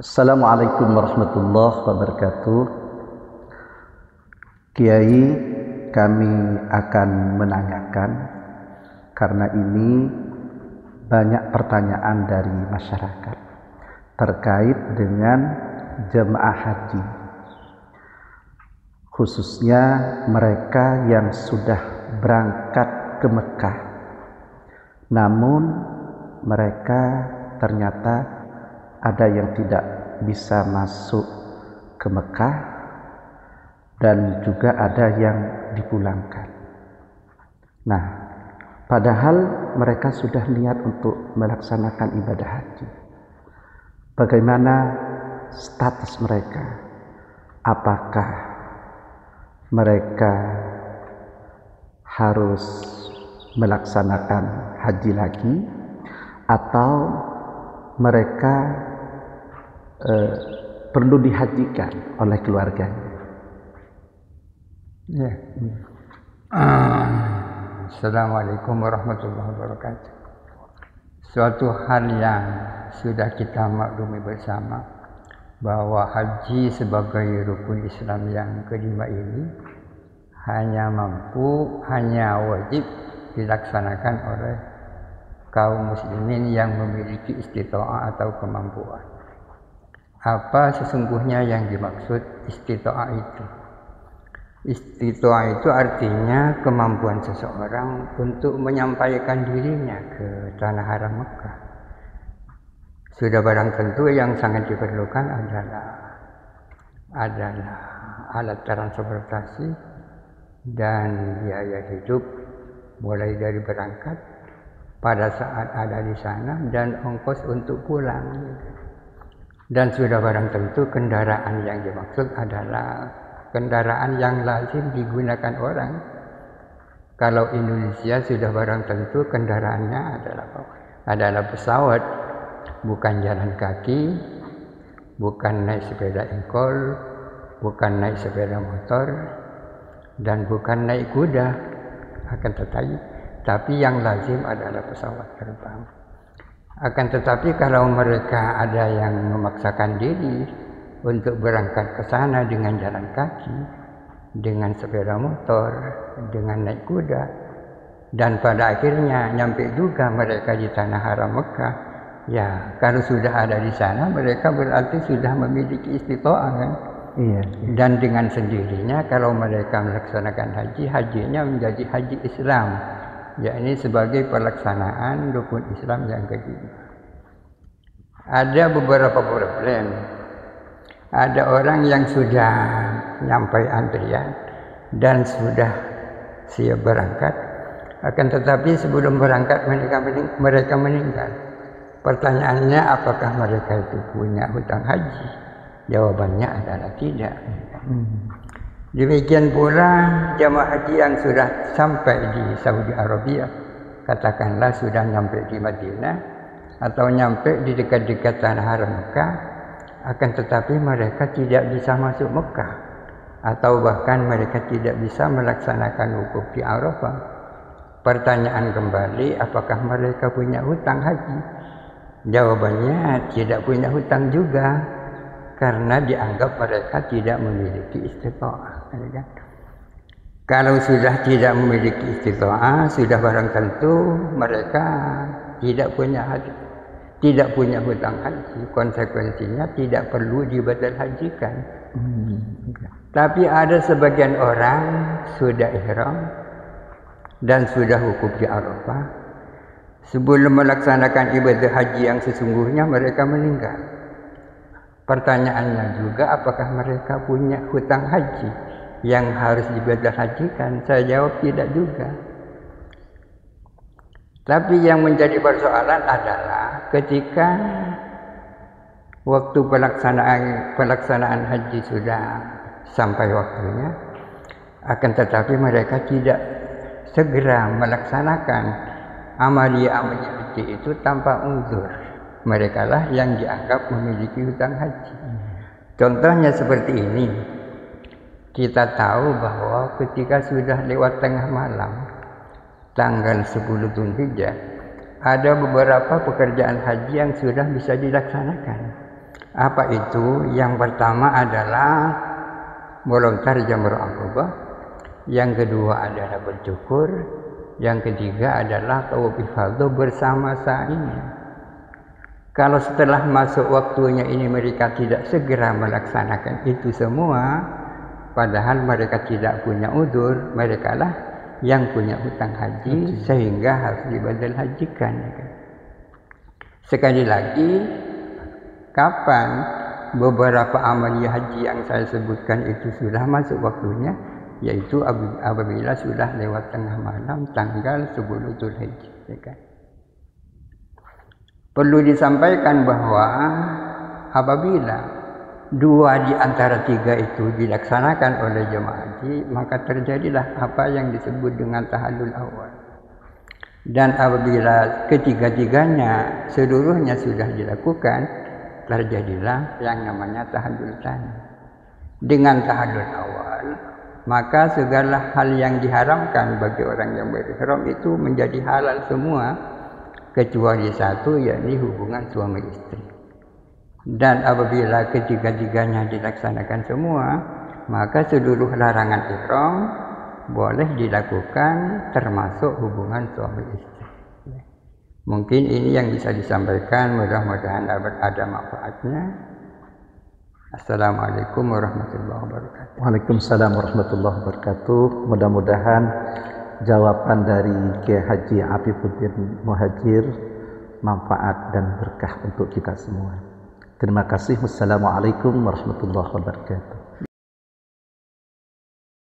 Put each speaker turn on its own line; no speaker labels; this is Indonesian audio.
Assalamualaikum warahmatullahi wabarakatuh. Kiai, kami akan menanyakan karena ini banyak pertanyaan dari masyarakat terkait dengan jemaah haji, khususnya mereka yang sudah berangkat ke Mekah, namun mereka ternyata ada yang tidak bisa masuk ke Mekah dan juga ada yang dipulangkan. Nah, padahal mereka sudah niat untuk melaksanakan ibadah haji. Bagaimana status mereka? Apakah mereka harus melaksanakan haji lagi atau mereka perlu dihajikan oleh keluarganya?
Ya. Assalamualaikum warahmatullahi wabarakatuh. Suatu hal yang sudah kita maklumi bersama bahwa haji sebagai rukun Islam yang kelima ini hanya wajib dilaksanakan oleh kaum muslimin yang memiliki istita'ah atau kemampuan. Apa sesungguhnya yang dimaksud istita'ah itu? Istita'ah itu artinya kemampuan seseorang untuk menyampaikan dirinya ke tanah haram Mekah. Sudah barang tentu yang sangat diperlukan adalah alat transportasi dan biaya hidup mulai dari berangkat pada saat ada di sana dan ongkos untuk pulang. Dan sudah barang tentu kendaraan yang dimaksud adalah kendaraan yang lazim digunakan orang. Kalau Indonesia sudah barang tentu kendaraannya adalah pesawat, bukan jalan kaki, bukan naik sepeda engkol, bukan naik sepeda motor, dan bukan naik kuda. Akan tapi yang lazim adalah pesawat terbang. Akan tetapi kalau mereka ada yang memaksakan diri untuk berangkat ke sana dengan jalan kaki, dengan sepeda motor, dengan naik kuda, dan pada akhirnya nyampe juga mereka di tanah haram Mekah, ya kalau sudah ada di sana mereka berarti sudah memiliki istita'ah kan?
Iya.
Dan dengan sendirinya kalau mereka melaksanakan haji, hajinya menjadi haji Islam, yakni sebagai pelaksanaan rukun Islam yang kelima. Ada beberapa problem. Ada orang yang sudah nyampai antrian dan sudah siap berangkat, akan tetapi sebelum berangkat mereka meninggal. Pertanyaannya, apakah mereka itu punya hutang haji? Jawabannya adalah tidak. Demikian pula jamaah haji yang sudah sampai di Saudi Arabia, katakanlah sudah nyampe di Madinah atau nyampe di dekat-dekat tanah haram Mekah, akan tetapi mereka tidak bisa masuk Mekah atau bahkan mereka tidak bisa melaksanakan wukuf di Arafah. Pertanyaan kembali, apakah mereka punya hutang haji? Jawabannya tidak punya hutang juga, karena dianggap mereka tidak memiliki istita'ah. Kalau sudah tidak memiliki istita'ah, sudah barang tentu mereka tidak punya hutang haji. Konsekuensinya tidak perlu dibadal hajikan. Tapi ada sebagian orang sudah ihram dan sudah wukuf di Arafah. Sebelum melaksanakan ibadah haji yang sesungguhnya mereka meninggal. Pertanyaannya juga, apakah mereka punya hutang haji yang harus dibadal hajikan? Saya jawab tidak juga. Tapi yang menjadi persoalan adalah ketika waktu pelaksanaan haji sudah sampai waktunya, akan tetapi mereka tidak segera melaksanakan amalia-amalia haji itu tanpa uzur. Mereka lah yang dianggap memiliki hutang haji. Contohnya seperti ini. Kita tahu bahwa ketika sudah lewat tengah malam, tanggal 10 Dzulhijjah, ada beberapa pekerjaan haji yang sudah bisa dilaksanakan. Apa itu? Yang pertama adalah melontar jamrah aqabah, yang kedua adalah bercukur, yang ketiga adalah tawaf ifadah bersama sa'inya. Kalau setelah masuk waktunya ini mereka tidak segera melaksanakan itu semua, padahal mereka tidak punya udzur, mereka lah yang punya hutang haji sehingga harus dibadal hajikan. Sekali lagi, kapan beberapa amaliyah haji yang saya sebutkan itu sudah masuk waktunya, yaitu apabila sudah lewat tengah malam tanggal 10 Dzulhijjah. Perlu disampaikan bahwa apabila dua di antara tiga itu dilaksanakan oleh jemaah haji, maka terjadilah apa yang disebut dengan tahallul awal. Dan apabila ketiga-tiganya seluruhnya sudah dilakukan, terjadilah yang namanya tahallul tsani. Dengan tahallul awal, maka segala hal yang diharamkan bagi orang yang berihram itu menjadi halal semua, kecuali satu, yakni hubungan suami istri. Dan apabila ketiga-tiganya dilaksanakan semua, maka seluruh larangan ihram boleh dilakukan, termasuk hubungan suami istri. Mungkin ini yang bisa disampaikan, mudah-mudahan ada manfaatnya. Assalamualaikum warahmatullahi wabarakatuh.
Waalaikumsalam warahmatullahi wabarakatuh. Mudah-mudahan jawaban dari Kiai Haji Afifuddin Muhajir manfaat dan berkah untuk kita semua. Terima kasih. Wassalamualaikum warahmatullahi wabarakatuh.